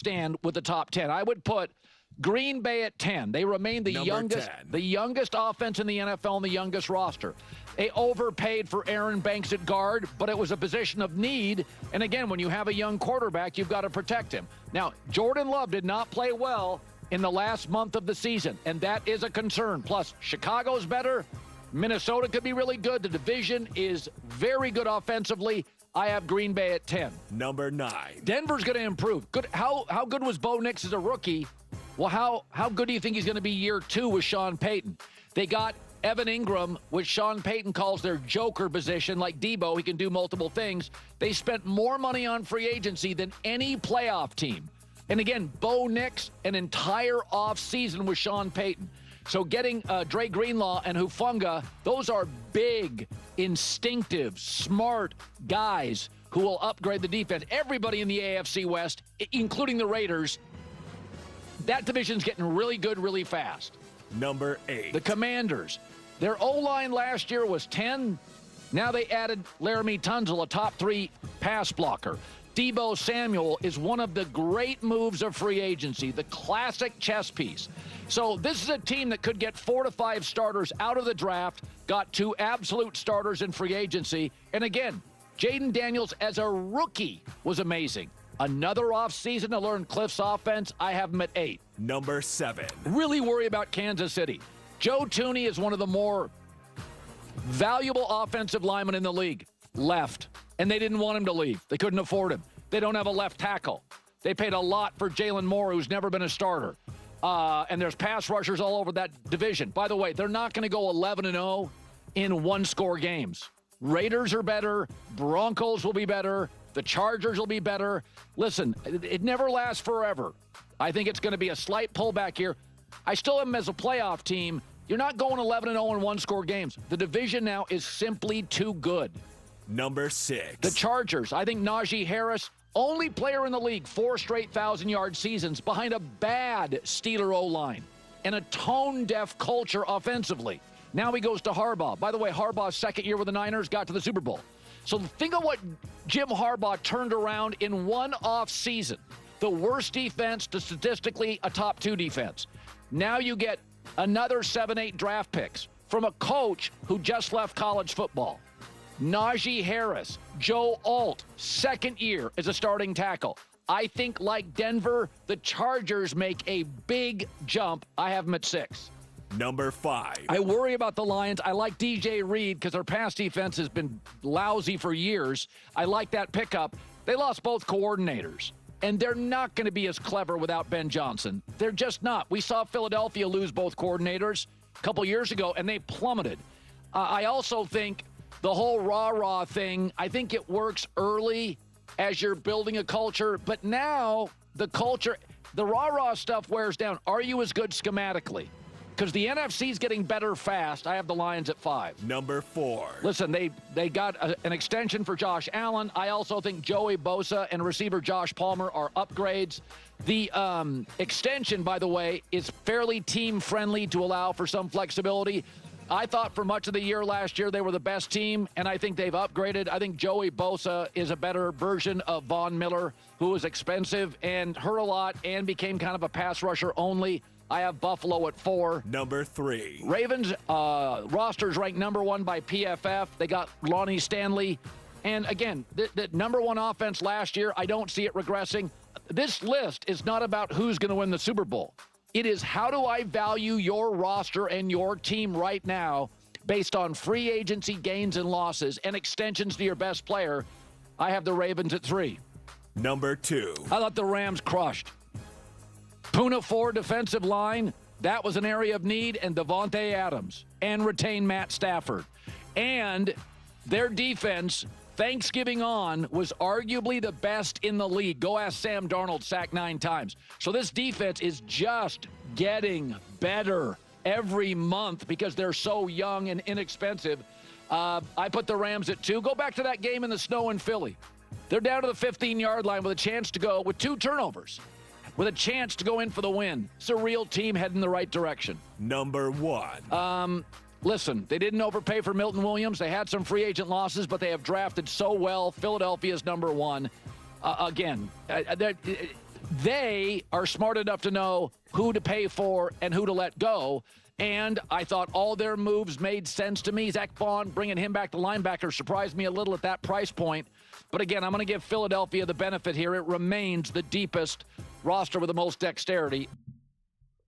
stand with the top 10. I would put Green Bay at 10. They remain the youngest offense in the NFL and the youngest roster. They overpaid for Aaron Banks at guard, but it was a position of need. And again, when you have a young quarterback, you've got to protect him. Now, Jordan Love did not play well in the last month of the season, and that is a concern. Plus, Chicago's better. Minnesota could be really good. The division is very good offensively. I have Green Bay at 10. Number 9. Denver's going to improve. Good. How good was Bo Nix as a rookie? Well, how good do you think he's going to be year 2 with Sean Payton? They got Evan Ingram, which Sean Payton calls their joker position, like Debo. He can do multiple things. They spent more money on free agency than any playoff team. And again, Bo Nix, an entire offseason with Sean Payton. So getting Dre Greenlaw and Hufanga, those are big, instinctive, smart guys who will upgrade the defense. Everybody in the AFC West, including the Raiders, that division's getting really good really fast. Number 8. The Commanders. Their O-line last year was 10. Now they added Laramie Tunsil, a top 3 pass blocker. Deebo Samuel is one of the great moves of free agency, the classic chess piece. So this is a team that could get 4 to 5 starters out of the draft, got 2 absolute starters in free agency. And again, Jaden Daniels as a rookie was amazing. Another offseason to learn Cliff's offense, I have him at 8. Number 7. Really worry about Kansas City. Joe Thuney is one of the more valuable offensive linemen in the league. Left. And they didn't want him to leave. They couldn't afford him. They don't have a left tackle. They paid a lot for Jalen Moore, who's never been a starter. And there's pass rushers all over that division. By the way, they're not going to go 11-0 in one-score games. Raiders are better. Broncos will be better. The Chargers will be better. Listen, it never lasts forever. I think it's going to be a slight pullback here. I still have them as a playoff team. You're not going 11-0 in one-score games. The division now is simply too good. Number 6. The Chargers. I think Najee Harris, only player in the league, 4 straight 1,000-yard seasons behind a bad Steeler O-line and a tone-deaf culture offensively. Now he goes to Harbaugh. By the way, Harbaugh's second year with the Niners got to the Super Bowl. So think of what Jim Harbaugh turned around in one off season. The worst defense to statistically a top 2 defense. Now you get another 7-8 draft picks from a coach who just left college football. Najee Harris, Joe Alt, second year as a starting tackle. I think, like Denver, the Chargers make a big jump. I have them at 6. Number 5. I worry about the Lions. I like DJ Reed because their pass defense has been lousy for years. I like that pickup. They lost both coordinators, and they're not going to be as clever without Ben Johnson. They're just not. We saw Philadelphia lose both coordinators a couple years ago, and they plummeted. I also think the whole rah-rah thing, I think it works early as you're building a culture, but now the culture, the rah-rah stuff wears down. Are you as good schematically? Because the NFC is getting better fast. I have the Lions at 5. Number 4. Listen, they got an extension for Josh Allen. I also think Joey Bosa and receiver Josh Palmer are upgrades. The extension, by the way, is fairly team-friendly to allow for some flexibility. I thought for much of the year last year they were the best team, and I think they've upgraded. I think Joey Bosa is a better version of Von Miller, who was expensive and hurt a lot and became kind of a pass rusher only. I have Buffalo at 4. Number 3. Ravens roster's ranked number 1 by PFF. They got Lonnie Stanley. And again, the number 1 offense last year, I don't see it regressing. This list is not about who's going to win the Super Bowl. It is how do I value your roster and your team right now based on free agency gains and losses and extensions to your best player. I have the Ravens at 3. Number 2. I thought the Rams crushed. Puna 4 defensive line, that was an area of need, and Devontae Adams, and retain Matt Stafford. And their defense, Thanksgiving on, was arguably the best in the league. Go ask Sam Darnold, sacked 9 times. So this defense is just getting better every month because they're so young and inexpensive. I put the Rams at 2. Go back to that game in the snow in Philly. They're down to the 15-yard line with a chance to go with 2 turnovers. With a chance to go in for the win. It's a real team heading the right direction. Number 1. Listen, they didn't overpay for Milton Williams. They had some free agent losses, but they have drafted so well. Philadelphia's number 1. Again, They are smart enough to know who to pay for and who to let go. And I thought all their moves made sense to me. Zach Vaughn, bringing him back to linebacker, surprised me a little at that price point. But again, I'm going to give Philadelphia the benefit here. It remains the deepest roster with the most dexterity.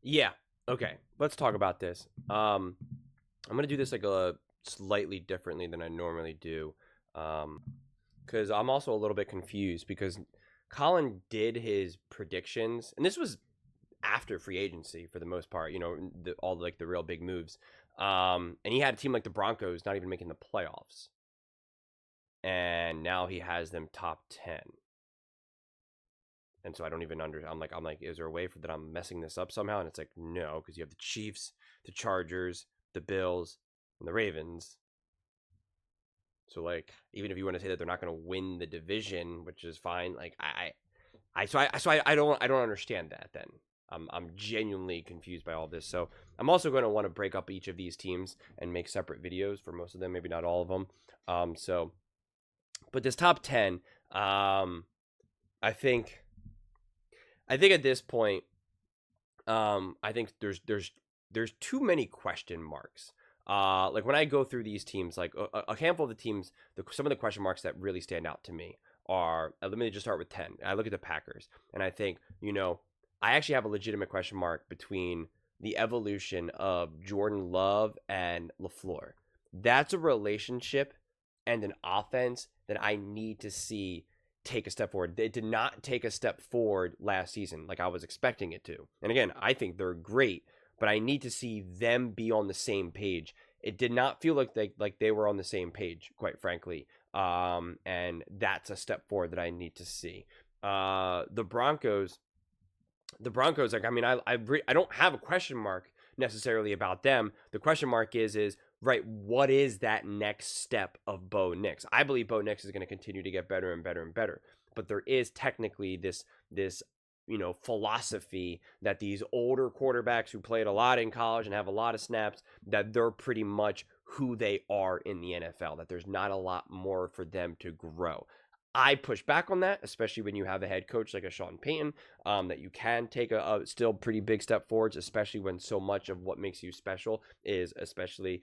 Yeah. Okay. Let's talk about this. I'm going to do this like a slightly differently than I normally do. Because I'm also a little bit confused because Colin did his predictions, and this was after free agency for the most part, all like the real big moves. And he had a team like the Broncos not even making the playoffs. And now he has them top 10. And so I don't even understand. I'm like, is there a way that I'm messing this up somehow? And it's like, no, because you have the Chiefs, the Chargers, the Bills, and the Ravens. So like, even if you want to say that they're not going to win the division, which is fine, like I don't understand that. Then I'm genuinely confused by all this. So I'm also going to want to break up each of these teams and make separate videos for most of them, maybe not all of them. But this top 10, I think at this point, I think there's too many question marks. Like when I go through these teams, like a handful of the teams, some of the question marks that really stand out to me are, let me just start with 10. I look at the Packers and I think, I actually have a legitimate question mark between the evolution of Jordan Love and LaFleur. That's a relationship and an offense that I need to see take a step forward. They did not take a step forward last season like I was expecting it to. And again, I think they're great, but I need to see them be on the same page. It did not feel like they were on the same page, quite frankly. And that's a step forward that I need to see. The Broncos, like, I mean, I don't have a question mark necessarily about them. The question mark is right, what is that next step of Bo Nix? I believe Bo Nix is going to continue to get better and better and better. But there is technically this philosophy that these older quarterbacks who played a lot in college and have a lot of snaps, that they're pretty much who they are in the NFL, that there's not a lot more for them to grow. I push back on that, especially when you have a head coach like a Sean Payton, that you can take a still pretty big step forwards, especially when so much of what makes you special is especially,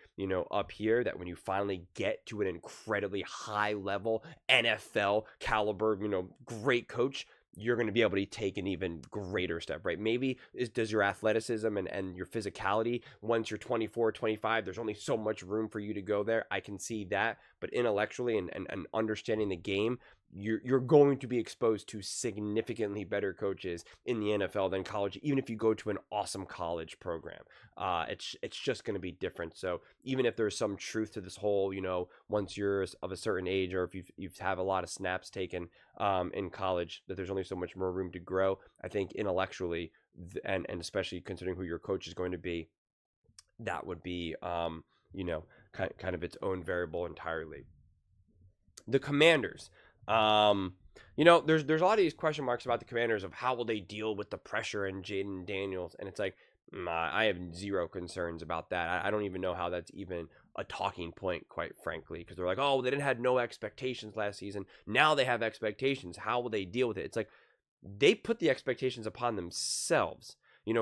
up here, that when you finally get to an incredibly high level NFL caliber, great coach, you're going to be able to take an even greater step, right? Maybe does your athleticism and your physicality, once you're 24, 25, there's only so much room for you to go there. I can see that. But intellectually and understanding the game, you're going to be exposed to significantly better coaches in the NFL than college, even if you go to an awesome college program. It's just going to be different. So even if there's some truth to this whole, once you're of a certain age, or if you've have a lot of snaps taken in college, that there's only so much more room to grow, I think intellectually, and especially considering who your coach is going to be, that would be, kind of its own variable entirely. The Commanders. There's a lot of these question marks about the Commanders of how will they deal with the pressure and Jaden Daniels. And it's like, I have zero concerns about that. I don't even know how that's even a talking point, quite frankly, because they're like, oh, they didn't have no expectations last season. Now they have expectations. How will they deal with it? It's like they put the expectations upon themselves.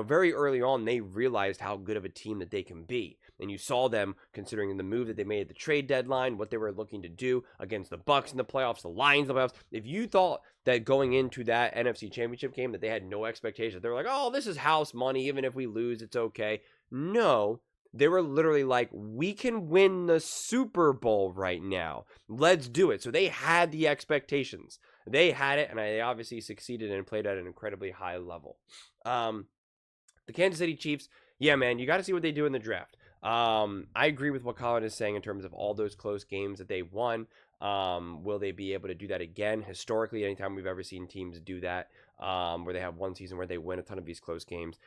Very early on, they realized how good of a team that they can be. And you saw them, considering the move that they made at the trade deadline, what they were looking to do against the Bucs in the playoffs, the Lions in the playoffs. If you thought that going into that NFC Championship game that they had no expectations, they were like, oh, this is house money. Even if we lose, it's okay. No, they were literally like, we can win the Super Bowl right now. Let's do it. So they had the expectations. They had it, and they obviously succeeded and played at an incredibly high level. The Kansas City Chiefs, yeah, man, you got to see what they do in the draft. I agree with what Colin is saying in terms of all those close games that they won. Will they be able to do that again? Historically, anytime we've ever seen teams do that, where they have one season where they win a ton of these close games,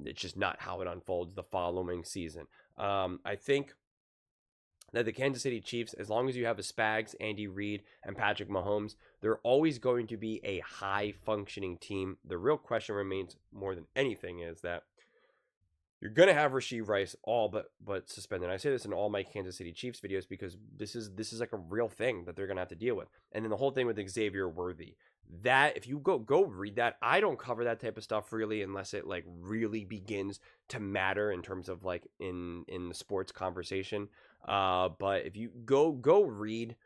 it's just not how it unfolds the following season. I think that the Kansas City Chiefs, as long as you have a Spags, Andy Reid, and Patrick Mahomes, they're always going to be a high-functioning team. The real question remains, more than anything, is that you're going to have Rashee Rice all but suspended. I say this in all my Kansas City Chiefs videos because this is like a real thing that they're going to have to deal with. And then the whole thing with Xavier Worthy. that, if you go read that, I don't cover that type of stuff really unless it like really begins to matter in terms of like in the sports conversation. But if you go read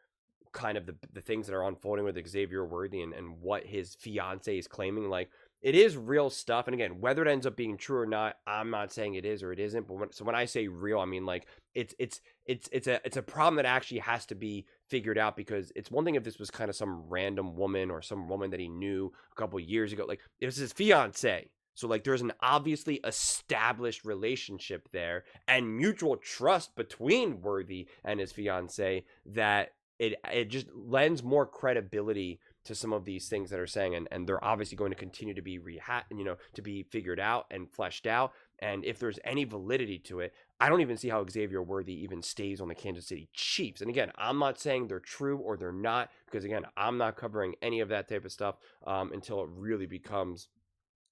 kind of the things that are unfolding with Xavier Worthy and what his fiance is claiming, like it is real stuff. And again, whether it ends up being true or not, I'm not saying it is or it isn't. But when I say real, I mean like it's a problem that actually has to be figured out, because it's one thing if this was kind of some random woman or some woman that he knew a couple years ago, like it was his fiance. So like there's an obviously established relationship there and mutual trust between Worthy and his fiance that it just lends more credibility to some of these things that are saying, and they're obviously going to continue to be to be figured out and fleshed out. And if there's any validity to it, I don't even see how Xavier Worthy even stays on the Kansas City Chiefs. And again, I'm not saying they're true or they're not, because again, I'm not covering any of that type of stuff until it really becomes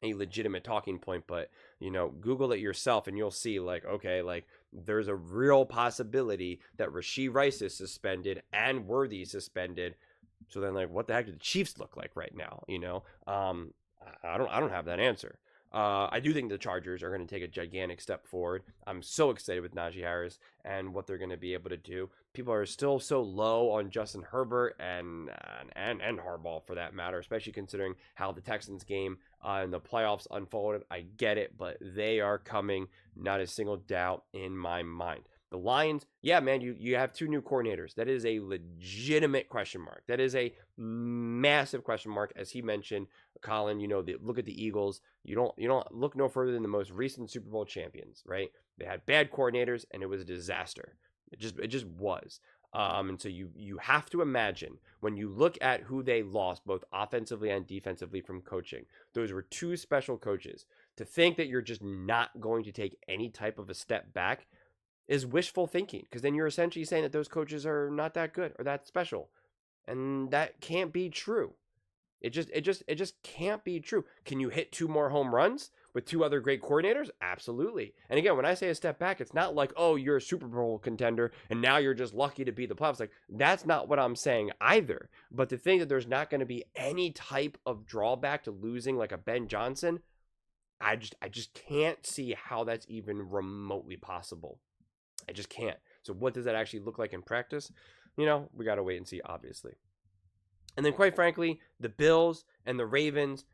a legitimate talking point. But Google it yourself and you'll see like, okay, like there's a real possibility that Rashee Rice is suspended and Worthy is suspended. So then like what the heck do the Chiefs look like right now? I don't have that answer. I do think the Chargers are going to take a gigantic step forward. I'm so excited with Najee Harris and what they're going to be able to do. People are still so low on Justin Herbert and Harbaugh for that matter, especially considering how the Texans game in the playoffs unfolded. I get it, but they are coming, not a single doubt in my mind. The Lions, yeah, man, you have two new coordinators. That is a legitimate question mark. That is a massive question mark. As he mentioned, Colin, look at the Eagles. You don't look no further than the most recent Super Bowl champions, right? They had bad coordinators and it was a disaster. It just was. And so you have to imagine when you look at who they lost, both offensively and defensively from coaching, those were two special coaches. To think that you're just not going to take any type of a step back is wishful thinking, because then you're essentially saying that those coaches are not that good or that special, and that can't be true. It just can't be true. Can you hit two more home runs with two other great coordinators? Absolutely. And again, when I say a step back, it's not like, oh, you're a Super Bowl contender and now you're just lucky to be the playoffs. Like that's not what I'm saying either. But to think that there's not going to be any type of drawback to losing like a Ben Johnson, I just can't see how that's even remotely possible. I just can't. So what does that actually look like in practice? We got to wait and see, obviously. And then quite frankly, the Bills and the Ravens,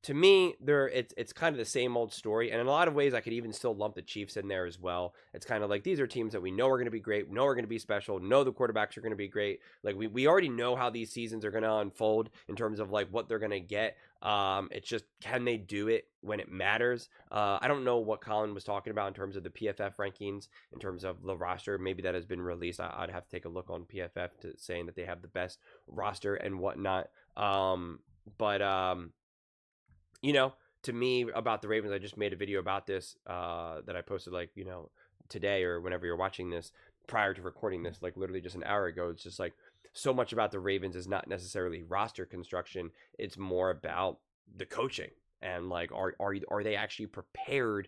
to me, it's kind of the same old story. And in a lot of ways, I could even still lump the Chiefs in there as well. It's kind of like these are teams that we know are going to be great, know are going to be special, know the quarterbacks are going to be great. Like we already know how these seasons are going to unfold in terms of like what they're going to get. It's just, can they do it when it matters? I don't know what Colin was talking about in terms of the PFF rankings, in terms of the roster. Maybe that has been released. I'd have to take a look on PFF to saying that they have the best roster and whatnot. To me about the Ravens, I just made a video about this that I posted today or whenever you're watching this, prior to recording this, like literally just an hour ago. It's just like so much about the Ravens is not necessarily roster construction. It's more about the coaching and like are they actually prepared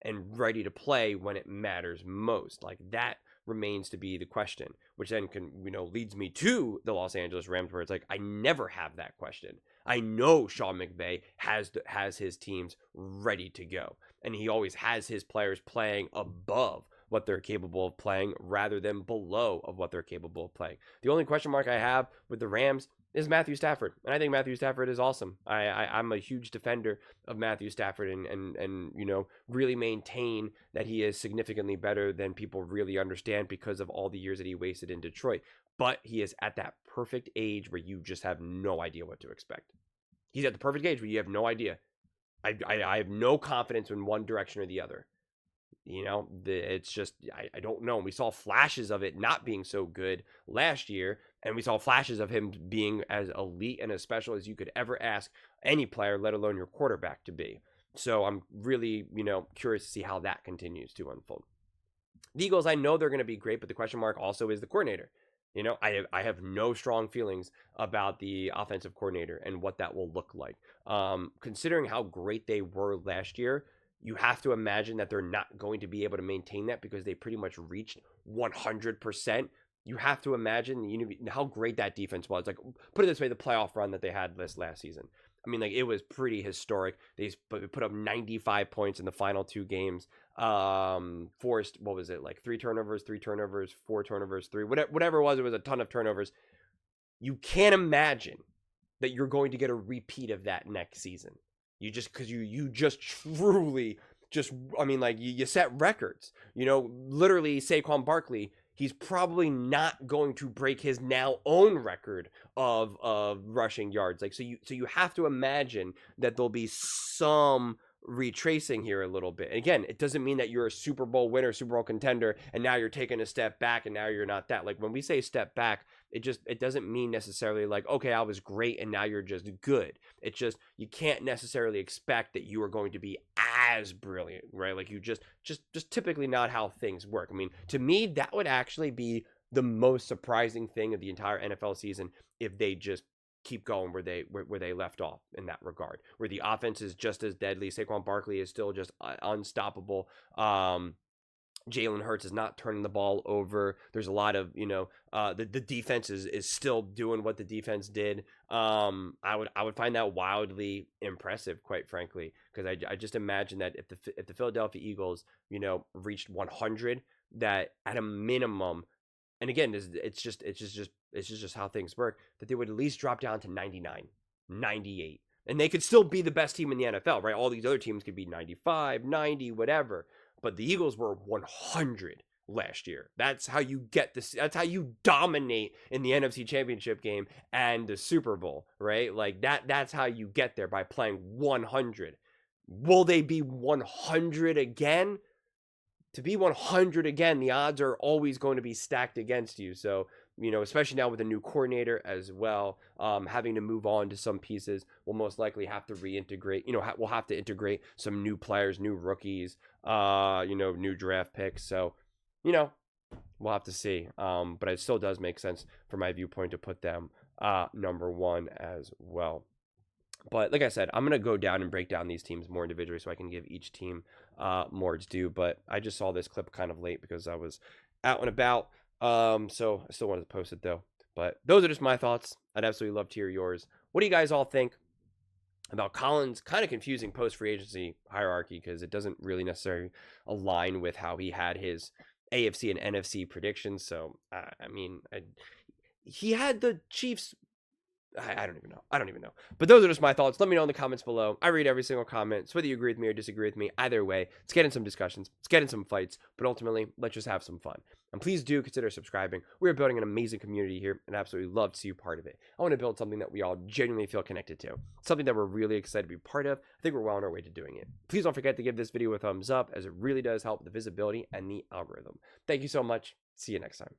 and ready to play when it matters most? Like that remains to be the question, which then leads me to the Los Angeles Rams, where it's like I never have that question. I know Sean McVay has his teams ready to go, and he always has his players playing above what they're capable of playing rather than below of what they're capable of playing. The only question mark I have with the Rams is Matthew Stafford, and I think Matthew Stafford is awesome. I'm a huge defender of Matthew Stafford, and really maintain that he is significantly better than people really understand because of all the years that he wasted in Detroit. But he is at that perfect age where you just have no idea what to expect. He's at the perfect age where you have no idea. I have no confidence in one direction or the other. It's just, I don't know. We saw flashes of it not being so good last year, and we saw flashes of him being as elite and as special as you could ever ask any player, let alone your quarterback, to be. So I'm really, curious to see how that continues to unfold. The Eagles, I know they're going to be great, but the question mark also is the coordinator. I have no strong feelings about the offensive coordinator and what that will look like. Considering how great they were last year, you have to imagine that they're not going to be able to maintain that because they pretty much reached 100% you have to imagine how great that defense was. Like, put it this way, the playoff run that they had this last season. I mean, like, it was pretty historic. They put up 95 points in the final 2 games. Forced, what was it, like 3 turnovers, 4 turnovers, 3, whatever it was a ton of turnovers. You can't imagine that you're going to get a repeat of that next season. Because you just truly I mean, like, you set records. Literally, Saquon Barkley, he's probably not going to break his now own record of rushing yards. Like, so you have to imagine that there'll be some retracing here a little bit. And again, it doesn't mean that you're a Super Bowl winner, Super Bowl contender, and now you're taking a step back and now you're not that. Like, when we say step back, it doesn't mean necessarily like, okay, I was great and now you're just good. It's just, you can't necessarily expect that you are going to be as brilliant, right? Like, you just typically not how things work. I mean, to me, that would actually be the most surprising thing of the entire NFL season, if they just keep going where they left off in that regard, where the offense is just as deadly. Saquon Barkley is still just unstoppable. Jalen Hurts is not turning the ball over. There's a lot of, the defense is still doing what the defense did. I would find that wildly impressive, quite frankly, because I just imagine that if the Philadelphia Eagles, reached 100, that at a minimum, and again, it's just how things work, that they would at least drop down to 99, 98. And they could still be the best team in the NFL, right? All these other teams could be 95, 90, whatever. But the Eagles were 100 last year. That's how you get this. That's how you dominate in the NFC Championship game and the Super Bowl, right? Like, that's how you get there, by playing 100. Will they be 100 again? To be 100 again, the odds are always going to be stacked against you. So, especially now with a new coordinator as well, having to move on to some pieces, we'll most likely have to reintegrate. We'll have to integrate some new players, new rookies, new draft picks. So, we'll have to see. But it still does make sense from my viewpoint to put them number 1 as well. But like I said, I'm going to go down and break down these teams more individually so I can give each team more its due. But I just saw this clip kind of late because I was out and about. So I still wanted to post it, though. But those are just my thoughts. I'd absolutely love to hear yours. What do you guys all think about Colin's kind of confusing post-free agency hierarchy? Because it doesn't really necessarily align with how he had his AFC and NFC predictions. So, he had the Chiefs. I don't even know. But those are just my thoughts. Let me know in the comments below. I read every single comment. So whether you agree with me or disagree with me, either way, let's get in some discussions. Let's get in some fights. But ultimately, let's just have some fun. And please do consider subscribing. We are building an amazing community here, and I absolutely love to see you part of it. I want to build something that we all genuinely feel connected to. Something that we're really excited to be part of. I think we're well on our way to doing it. Please don't forget to give this video a thumbs up, as it really does help the visibility and the algorithm. Thank you so much. See you next time.